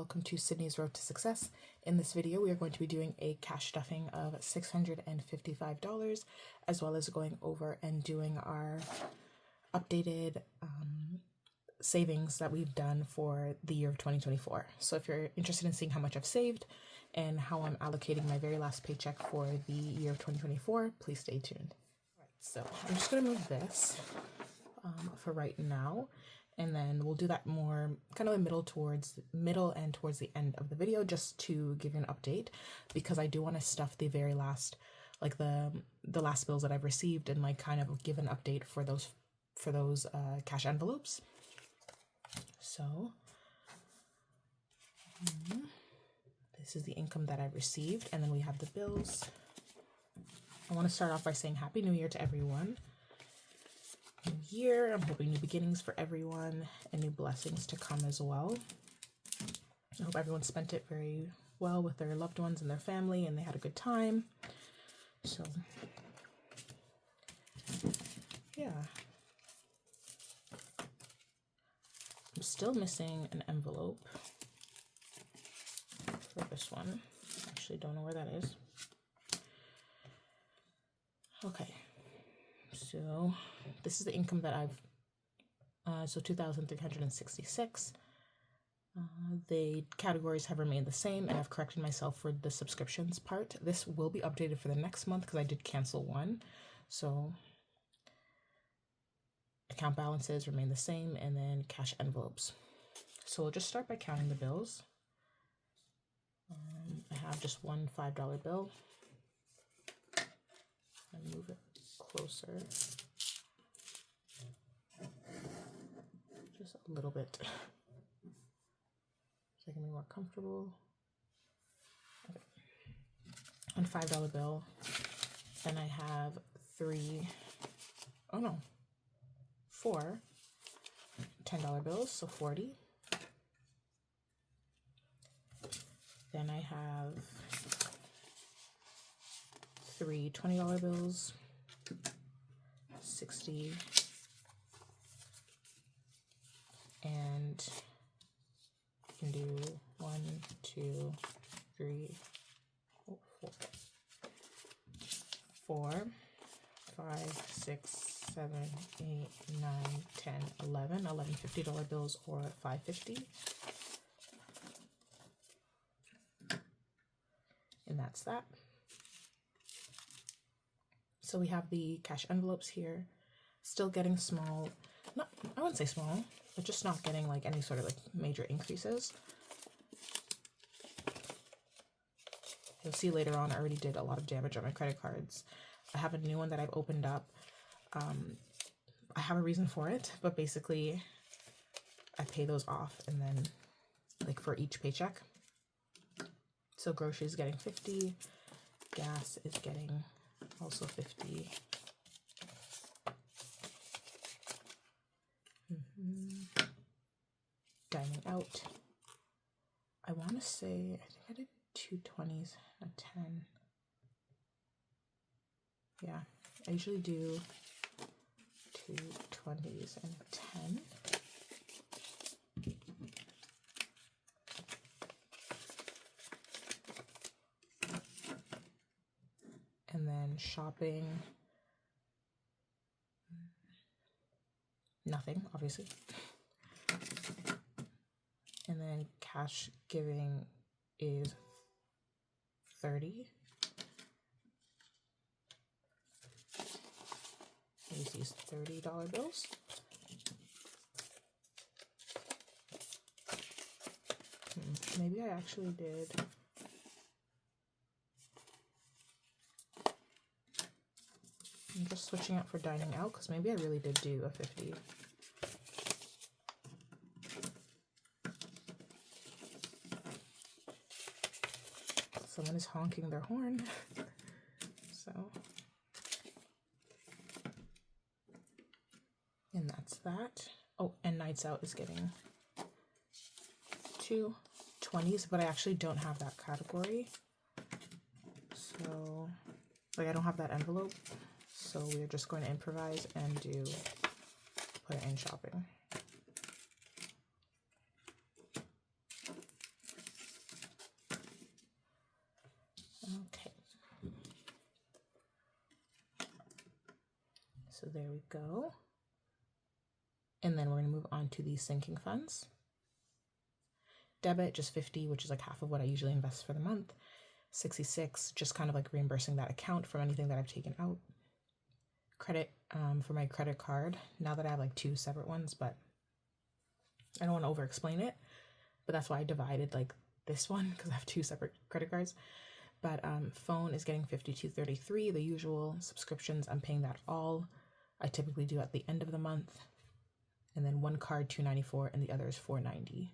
welcome to Sydney's Road to Success. In this video, we are going to be doing a cash stuffing of $655, as well as going over and doing our updated savings that we've done for the year of 2024. So if you're interested in seeing how much I've saved and how I'm allocating my very last paycheck for the year of 2024, please stay tuned. All right, so I'm just going to move this for right now. And then we'll do that more kind of middle and towards the end of the video, just to give you an update, because I do want to stuff the very last, like the last bills that I've received, and like kind of give an update for those cash envelopes. So this is the income that I received, and then we have the bills. I want to start off by saying Happy New Year to everyone. New year. I'm hoping new beginnings for everyone and new blessings to come as well. I hope everyone spent it very well with their loved ones and their family, and they had a good time. So yeah, I'm still missing an envelope for this one. Actually, don't know where that is. Okay. So this is the income that I've, so 2,366. The categories have remained the same, and I've corrected myself for the subscriptions part. This will be updated for the next month because I did cancel one. So account balances remain the same, and then cash envelopes. So we'll just start by counting the bills. I have just one $5 bill. And move it closer, just a little bit, so I can be more comfortable. Okay. One $5 bill. Then I have four $10 bills, so 40. Then I have three $20 bills, 60, and you can do 1, 2, 3, 4, 5, 6, 7, 8, 9, 10, 11 $50 bills, or $5.50. And that's that. So we have the cash envelopes here, still getting small, I wouldn't say small, but just not getting like any sort of like major increases. You'll see later on, I already did a lot of damage on my credit cards. I have a new one that I've opened up. I have a reason for it, but basically I pay those off, and then like for each paycheck. So groceries is getting 50, gas is getting also 50. Dining out. I want to say, I think I did 2 20s, a 10. Yeah, I usually do 2 20s and a 10. And then shopping, nothing, obviously. And then cash giving is 30. Use these $30 bills. Maybe I actually did. I'm just switching out for dining out because maybe I really did do a 50. Someone is honking their horn. So, and that's that. Oh, and nights out is getting 2 20s, but I actually don't have that category. So, like I don't have that envelope. So we're just going to improvise and put it in shopping. So there we go. And then we're going to move on to the sinking funds. Debit, just 50, which is like half of what I usually invest for the month. 66, just kind of like reimbursing that account from anything that I've taken out. Credit, for my credit card, now that I have like 2 separate ones, but I don't want to over explain it, but that's why I divided like this one, because I have 2 separate credit cards. But phone is getting $52.33, the usual. Subscriptions, I'm paying that all. I typically do at the end of the month. And then one card $2.94 and the other is $4.90.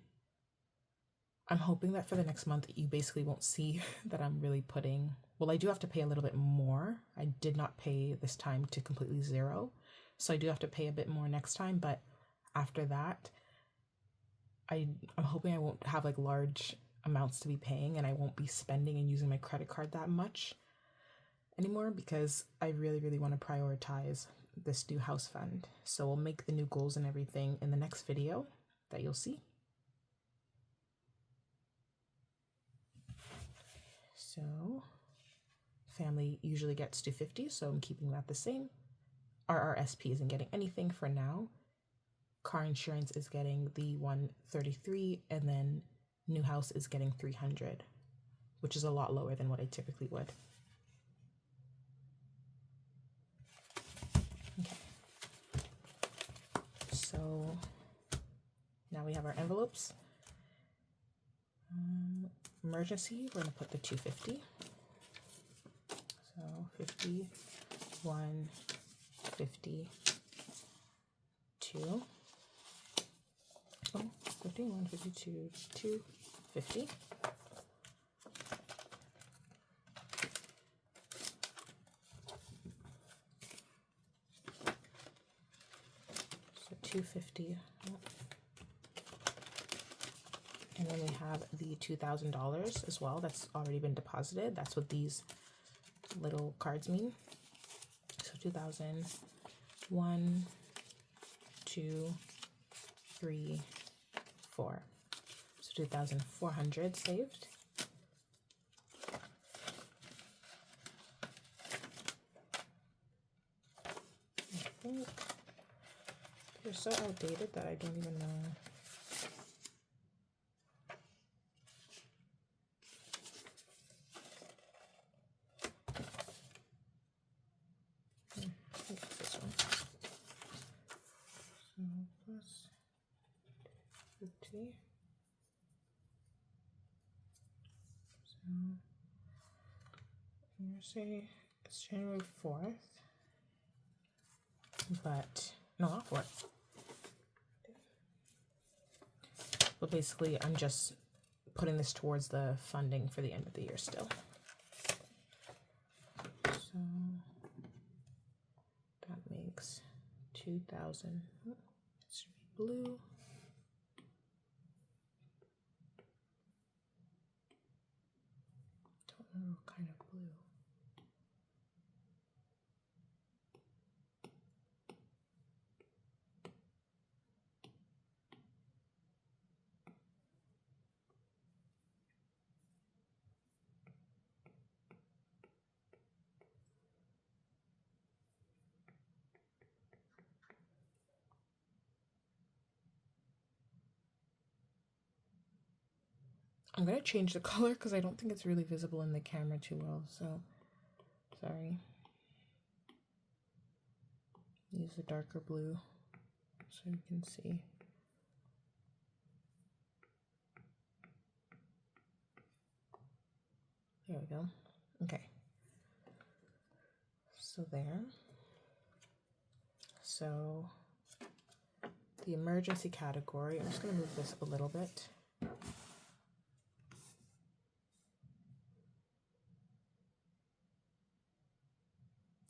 I'm hoping that for the next month you basically won't see that I'm really putting, well, I do have to pay a little bit more. I did not pay this time to completely zero, so I do have to pay a bit more next time, but after that I'm hoping I won't have like large amounts to be paying, and I won't be spending and using my credit card that much anymore, because I really want to prioritize this new house fund. So we'll make the new goals and everything in the next video that you'll see. So family usually gets to 50, so I'm keeping that the same. RRSP isn't getting anything for now. Car insurance is getting the $133, and then new house is getting $300, which is a lot lower than what I typically would. Okay. So now we have our envelopes. Emergency, we're going to put the 250. So 50, 1, 50, 2. Oh, 50, 1, 52, 250. So 250. And then we have the $2,000 as well. That's already been deposited. That's what these little cards mean. So 2,000, 1, 2, 3, 4. So 2,400 saved. I think they're so outdated that I don't even know. Plus 50. So I'm gonna say it's January 4th, but no, not 4th. But basically, I'm just putting this towards the funding for the end of the year still. So that makes 2,000. Oh, it should be blue. Don't know what kind of blue. I'm going to change the color because I don't think it's really visible in the camera too well, so sorry. Use a darker blue so you can see. There we go. Okay. So there. So the emergency category, I'm just going to move this a little bit.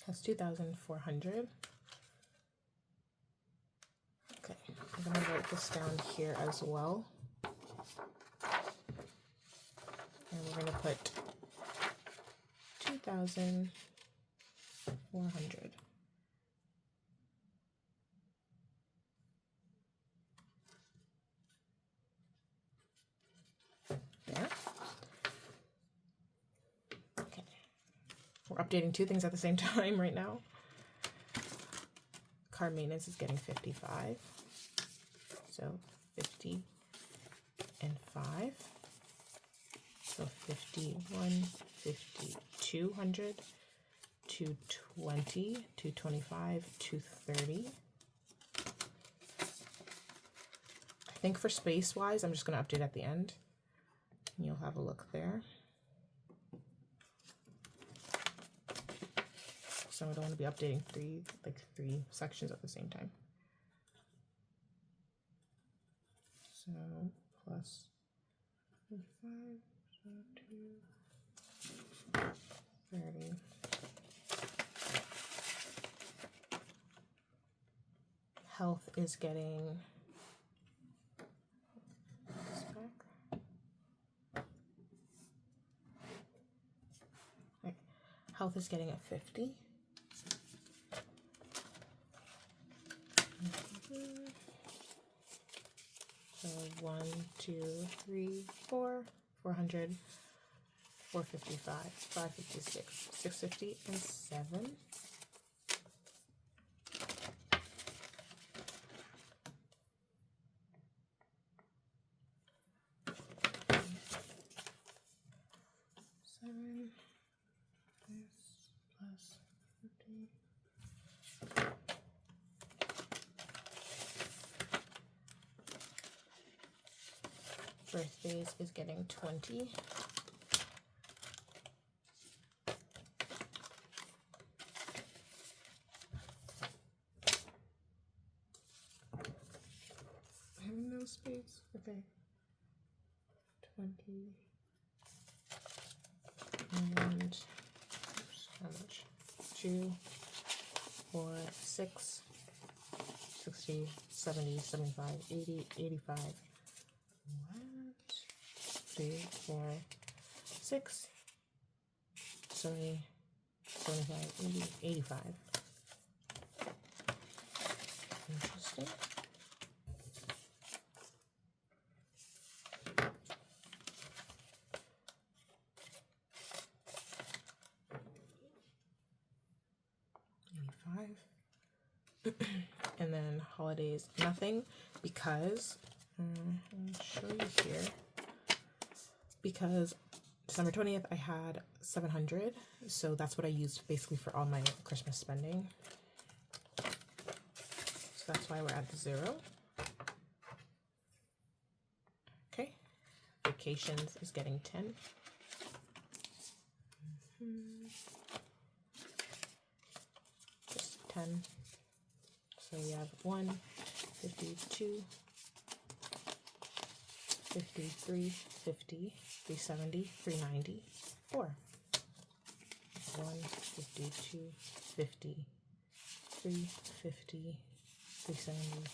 Has 2,400. Okay, I'm going to write this down here as well. And we're going to put 2,400. There. Okay. We're updating 2 things at the same time right now. car maintenance is getting 55. So 50 and 5. So 51, 50, 200, 220, 225, 230. I think for space wise, I'm just going to update at the end. And you'll have a look there. So I don't want to be updating three sections at the same time. So plus 5, so 2, 30. Health is getting this back. Right. Health is getting a 50. So 1, 2, 3, 4, 400, 455, 556, 650, and 7. This plus 50. Birthdays is getting 20. I have no space. Okay. 20. And oops, how much? 2, 4, 6, 60, 70, 75, 80, 85. What? 3, 4, 6, 70, 75, 80, 85. Interesting. And then holidays, nothing, because I'll show you here. Because December 20th, I had 700, so that's what I used basically for all my Christmas spending. So that's why we're at the 0. Okay, vacations is getting 10. Just 10. So we have 1, 52, 53, 50, 370, 390, 4. 1, 52, 50, 350, 370,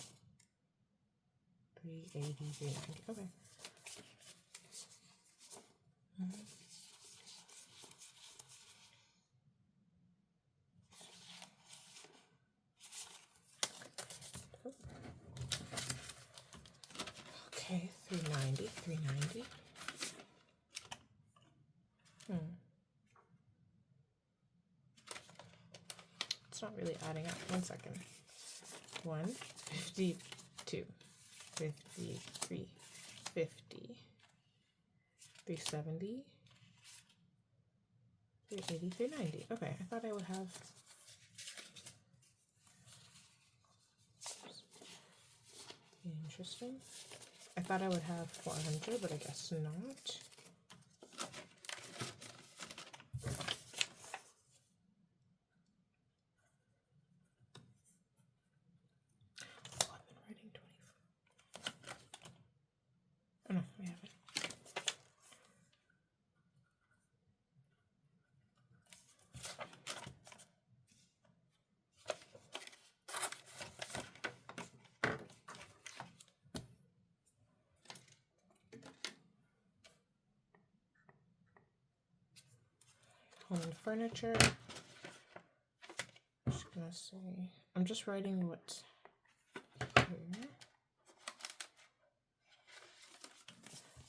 380, 390. Okay. Okay, 390, 390. It's not really adding up. 1 second. 1, 52, 53, 50, 370, 380, 390. Okay, I thought I would have. Interesting. I thought I would have 400, but I guess not. Oh, I've been writing 24. Oh no, I haven't. Home and furniture. I'm just gonna say, I'm just writing what's here.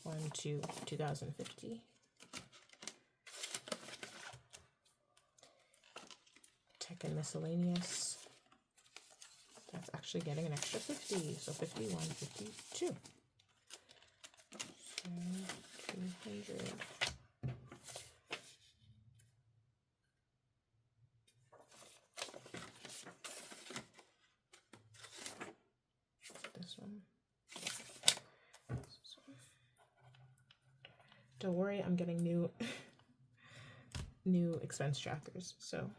1, 2, 2050. Tech and miscellaneous. That's actually getting an extra 50. So 51, 52. So 200. This one. This one. Don't worry, I'm getting new new expense trackers. So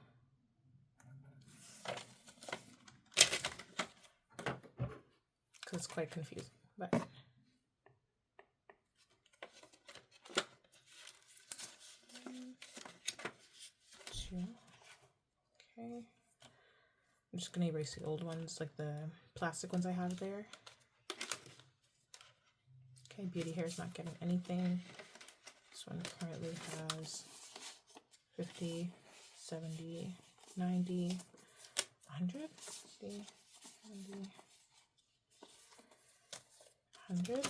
it's quite confusing, but two. Okay, I'm just gonna erase the old ones, like the plastic ones I have there. Okay, beauty hair is not getting anything. This one currently has 50, 70, 90, 100, 50, 70, 100.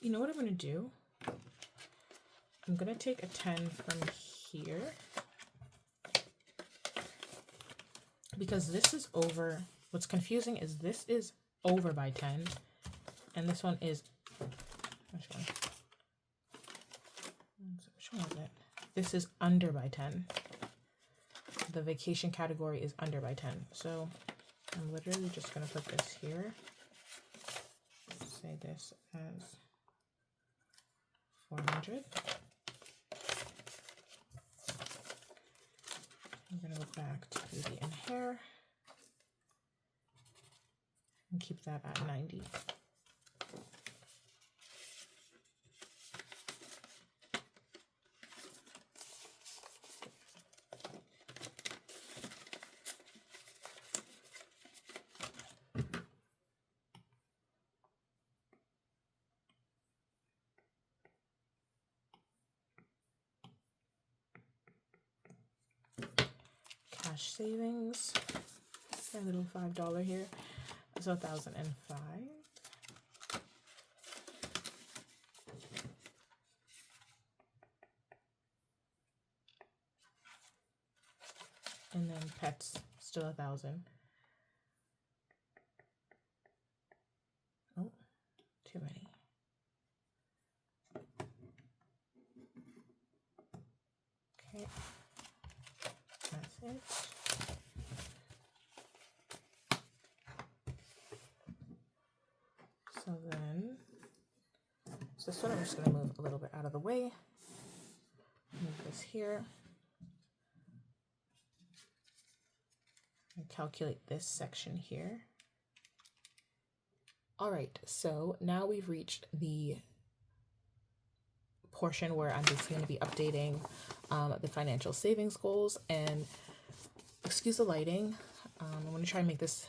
You know what I'm going to do? I'm going to take a 10 from here because this is over. What's confusing is this is over by 10 and this one is, which one? Which one is it? This is under by 10. The vacation category is under by 10. So I'm literally just going to put this here. Say this as 400. I'm going to go back to beauty and hair and keep that at 90. Cash savings, a little $5 here, so 1,005. And then pets, still 1,000. Oh, too many. Okay, that's it. So then, this one I'm just going to move a little bit out of the way. Move this here. And calculate this section here. All right, so now we've reached the portion where I'm just going to be updating the financial savings goals. And excuse the lighting. I'm going to try and make this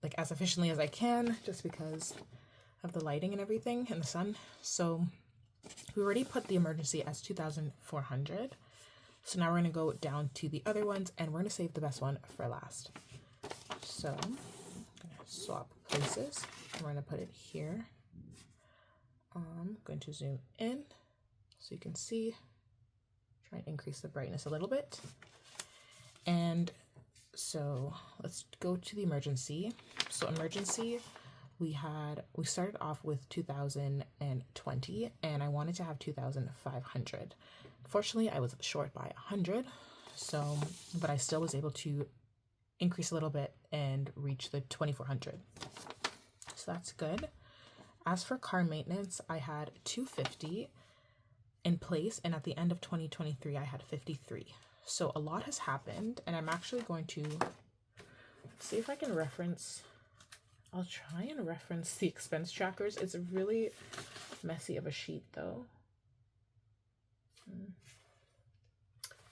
like as efficiently as I can, just because of the lighting and everything and the sun. So we already put the emergency as 2,400. So now we're going to go down to the other ones and we're going to save the best one for last. So I'm going to swap places. We're going to put it here. I'm going to zoom in so you can see. Try and increase the brightness a little bit. And so let's go to the emergency. So emergency, we started off with 2,020 and I wanted to have 2,500. Fortunately, I was short by 100. So, but I still was able to increase a little bit and reach the 2,400. So that's good. As for car maintenance, I had 250 in place, and at the end of 2023, I had 53. So a lot has happened, and I'm actually going to see if I can reference. I'll try and reference the expense trackers. It's really messy of a sheet, though.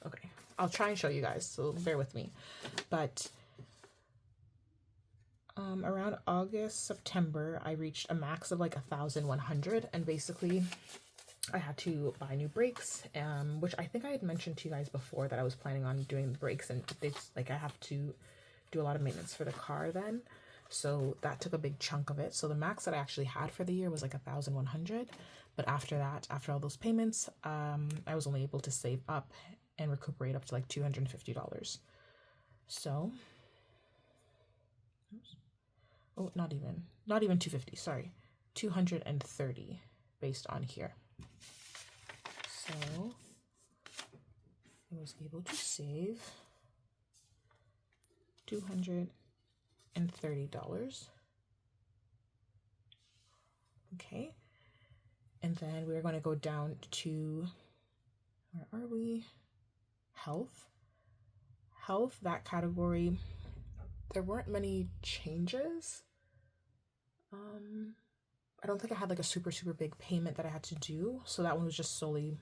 Okay, I'll try and show you guys, so bear with me. But Around August, September, I reached a max of like 1,100, and basically I had to buy new brakes, which I think I had mentioned to you guys before that I was planning on doing the brakes, and they like I have to do a lot of maintenance for the car then, so that took a big chunk of it. So the max that I actually had for the year was like 1,100, but after that, after all those payments, I was only able to save up and recuperate up to like $250. So, oh, not even 250, sorry, 230 based on here. So I was able to save $230. Okay. And then we're going to go down to, where are we? Health. Health, that category, there weren't many changes. I don't think I had like a super big payment that I had to do, so that one was just solely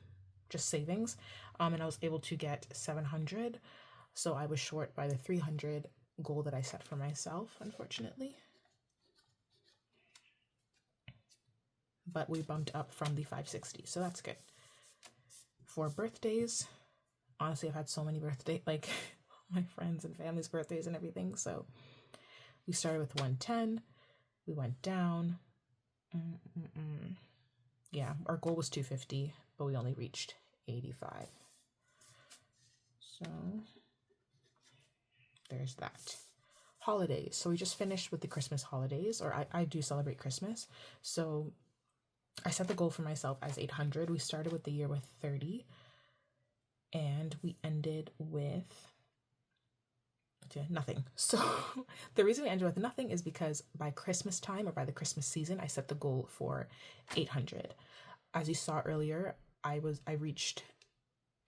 just savings. And I was able to get 700, so I was short by the 300 goal that I set for myself, unfortunately. But we bumped up from the 560, so that's good. For birthdays, honestly, I've had so many birthdays, like my friends and family's birthdays and everything. So we started with 110, we went down. Yeah, our goal was 250, but we only reached 85. So there's that. Holidays. So we just finished with the Christmas holidays, or I do celebrate Christmas. So I set the goal for myself as 800. We started with the year with 30, and we ended with nothing. So the reason we ended with nothing is because by Christmas time, or by the Christmas season, I set the goal for 800. As you saw earlier, I reached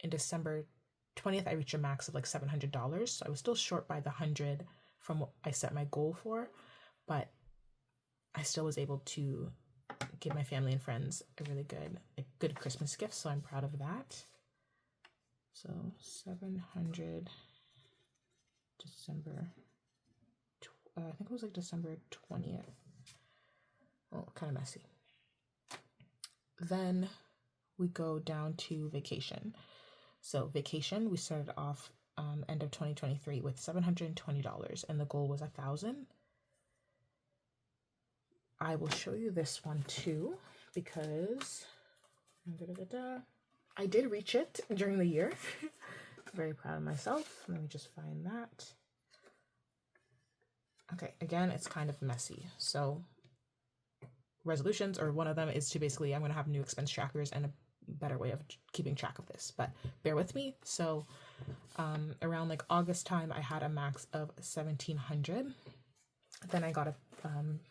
in December 20th, I reached a max of like $700. So I was still short by the 100 from what I set my goal for, but I still was able to give my family and friends a really good Christmas gift. So I'm proud of that. So 700 December, I think it was like December 20th. Oh, kind of messy. Then we go down to vacation. So vacation, we started off end of 2023 with $720, and the goal was 1,000. I will show you this one too, because I did reach it during the year. Very proud of myself. Let me just find that. Okay, again, it's kind of messy. So resolutions, or one of them is to basically, I'm going to have new expense trackers and a better way of keeping track of this, but bear with me. So around like August time, I had a max of 1,700. Then I got a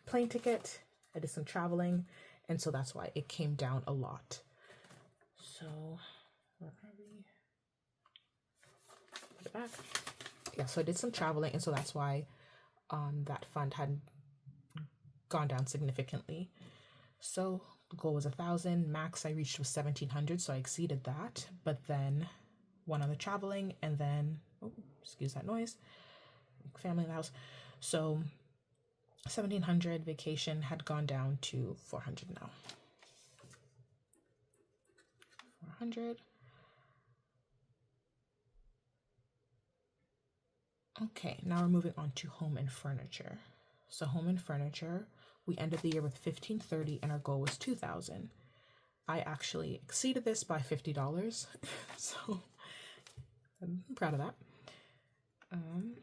plane ticket. I did some traveling, and so that's why it came down a lot. So where are we? Put it back. Yeah, so I did some traveling, and so that's why that fund had gone down significantly. So the goal was 1,000. Max I reached was 1,700, so I exceeded that. But then went on the traveling, and then excuse that noise. Family in the house. So 1,700 vacation had gone down to 400 now. 400. Okay, now we're moving on to home and furniture. So home and furniture, we ended the year with 1,530, and our goal was 2,000. I actually exceeded this by $50, so I'm proud of that.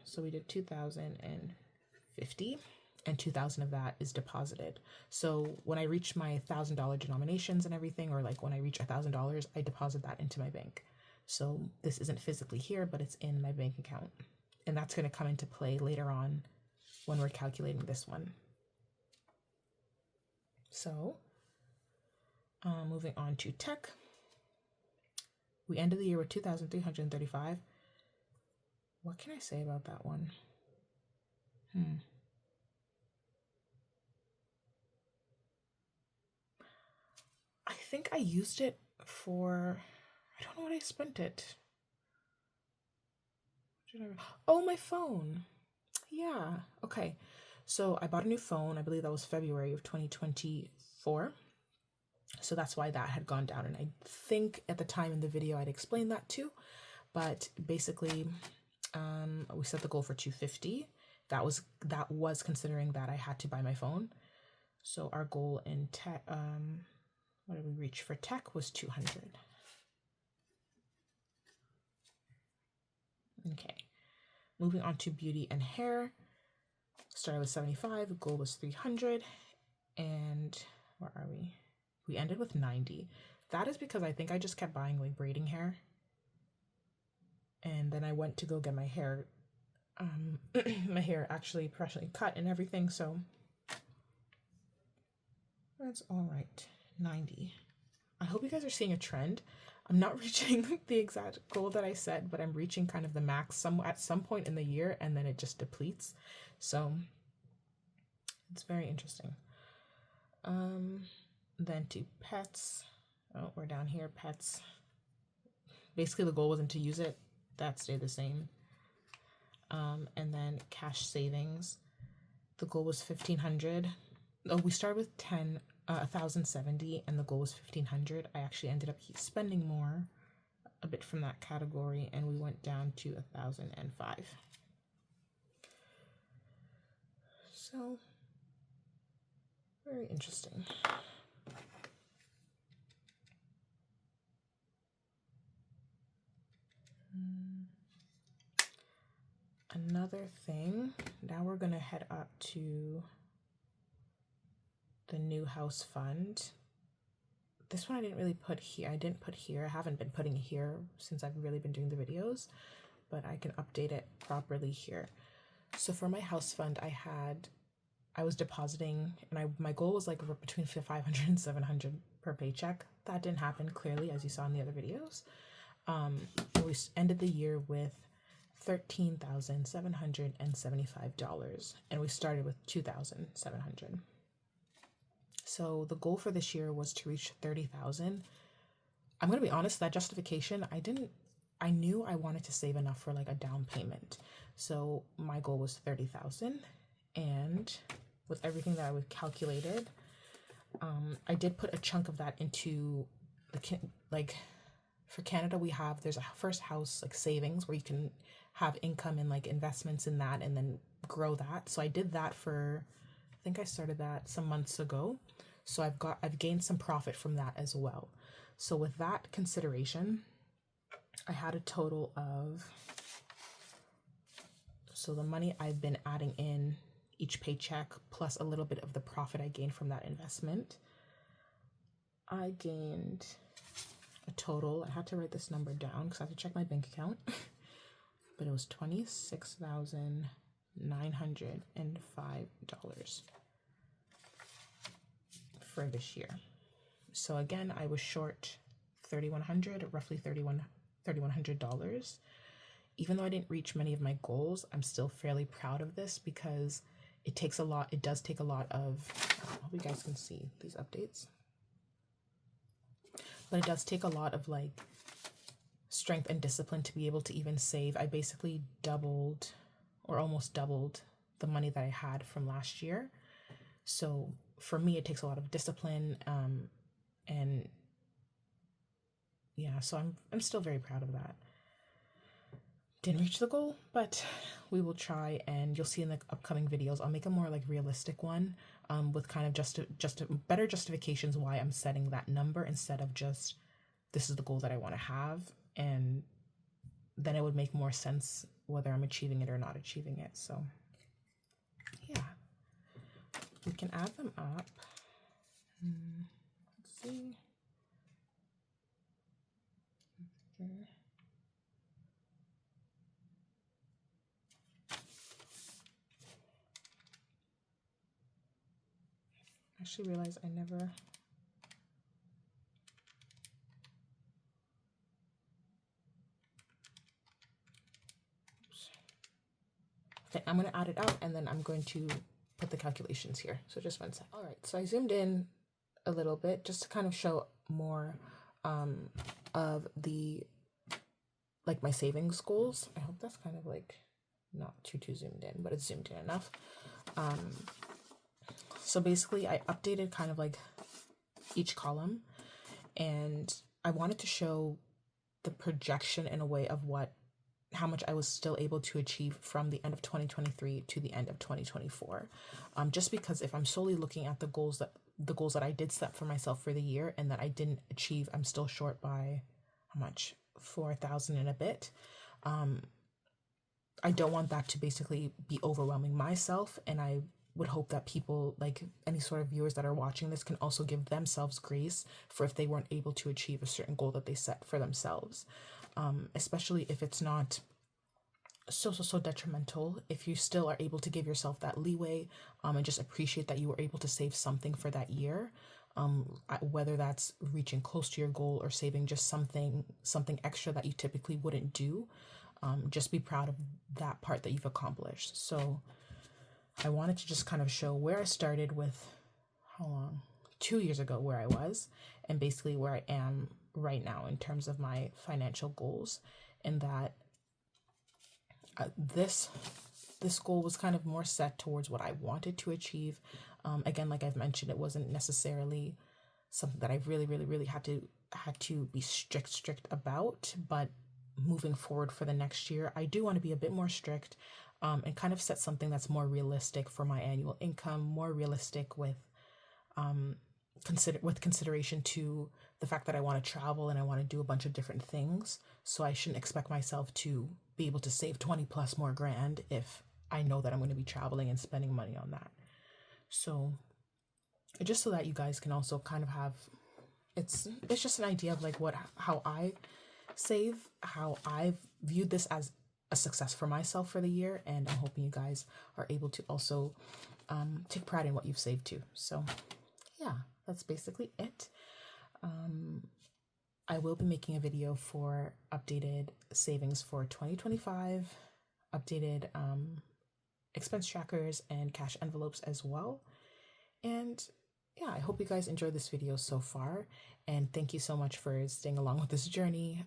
So we did 2,050, and 2,000 of that is deposited. So when I reach my $1,000 denominations and everything, or like when I reach $1,000, I deposit that into my bank. So this isn't physically here, but it's in my bank account. And that's going to come into play later on when we're calculating this one. So moving on to tech. We ended the year with 2,335. What can I say about that one? I think I used it for, I don't know what I spent it. Oh, my phone. Yeah. Okay. So I bought a new phone. I believe that was February of 2024. So that's why that had gone down. And I think at the time in the video I'd explained that too. But basically, we set the goal for 250. That was considering that I had to buy my phone. So our goal in tech, what did we reach for tech, was 200. Okay, moving on to beauty and hair. Started with 75, goal was 300, and where are we? We ended with 90. That is because I think I just kept buying like braiding hair. And then I went to go get my hair, my hair actually professionally cut and everything, so that's all right. 90. I hope you guys are seeing a trend. I'm not reaching the exact goal that I set, but I'm reaching kind of the max at some point in the year, and then it just depletes. So it's very interesting. Then to pets. Oh, we're down here, pets. Basically the goal wasn't to use it. That stayed the same. And then cash savings. The goal was 1,500. Oh, we started with 1,070 and the goal was 1,500. I actually ended up spending more, a bit from that category, and we went down to 1,005. So very interesting. Another thing, now we're gonna head up to the new house fund. This one I didn't really put here. I didn't put here. I haven't been putting it here since I've really been doing the videos, but I can update it properly here. So for my house fund, I was depositing, and my goal was like between 500 and 700 per paycheck. That didn't happen, clearly, as you saw in the other videos. We ended the year with $13,775, and we started with 2,700. So the goal for this year was to reach 30,000. I'm gonna be honest, that justification, I knew I wanted to save enough for like a down payment. So my goal was 30,000, and with everything that I was calculated, I did put a chunk of that into for Canada, there's a first house like savings where you can have income and like investments in that and then grow that. So I did that I think I started that some months ago. So I've gained some profit from that as well. So with that consideration, I had a total of, so the money I've been adding in each paycheck plus a little bit of the profit I gained from that investment, I gained a total, I had to write this number down because I have to check my bank account, but it was $26,905 for this year. So again, I was short roughly $3,100. Even though I didn't reach many of my goals, I'm still fairly proud of this because it does take a lot of, I hope you guys can see these updates, but it does take a lot of like strength and discipline to be able to even save. I basically doubled or almost doubled the money that I had from last year. So for me, it takes a lot of discipline, and yeah, so I'm still very proud of that. Didn't reach the goal, but we will try, and you'll see in the upcoming videos, I'll make a more like realistic one, with kind of just better justifications why I'm setting that number instead of just, this is the goal that I want to have, and then it would make more sense whether I'm achieving it or not achieving it. So yeah, we can add them up. Let's see. Okay. I actually realized I never. Okay, I'm going to add it out and then I'm going to put the calculations here. So just one sec. All right, so I zoomed in a little bit just to kind of show more of the, like my savings goals. I hope that's kind of like not too zoomed in, but it's zoomed in enough. So basically I updated kind of like each column, and I wanted to show the projection in a way of how much I was still able to achieve from the end of 2023 to the end of 2024. Just because if I'm solely looking at the goals that I did set for myself for the year and that I didn't achieve, I'm still short by how much? 4,000 and a bit. I don't want that to basically be overwhelming myself, and I would hope that people, like any sort of viewers that are watching this, can also give themselves grace for if they weren't able to achieve a certain goal that they set for themselves, especially if it's not so detrimental. If you still are able to give yourself that leeway, and just appreciate that you were able to save something for that year, whether that's reaching close to your goal or saving just something extra that you typically wouldn't do, just be proud of that part that you've accomplished. So I wanted to just kind of show where I started with, how long? 2 years ago, where I was, and basically where I am right now in terms of my financial goals. And that this goal was kind of more set towards what I wanted to achieve. Again, like I've mentioned, it wasn't necessarily something that I really had to be strict about, but moving forward for the next year, I do want to be a bit more strict, and kind of set something that's more realistic for my annual income, more realistic with consideration to the fact that I want to travel and I want to do a bunch of different things. So I shouldn't expect myself to be able to save 20 plus more grand if I know that I'm going to be traveling and spending money on that. So just so that you guys can also kind of have, it's just an idea of like how I save, how I've viewed this as a success for myself for the year, and I'm hoping you guys are able to also take pride in what you've saved too. So yeah, that's basically it. I will be making a video for updated savings for 2025, updated expense trackers and cash envelopes as well. And yeah, I hope you guys enjoyed this video so far, and thank you so much for staying along with this journey,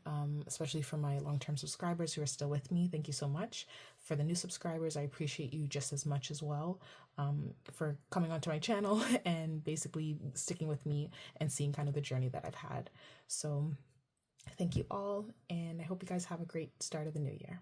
especially for my long-term subscribers who are still with me. Thank you so much. For the new subscribers, I appreciate you just as much as well, for coming onto my channel and basically sticking with me and seeing kind of the journey that I've had. So thank you all, and I hope you guys have a great start of the new year.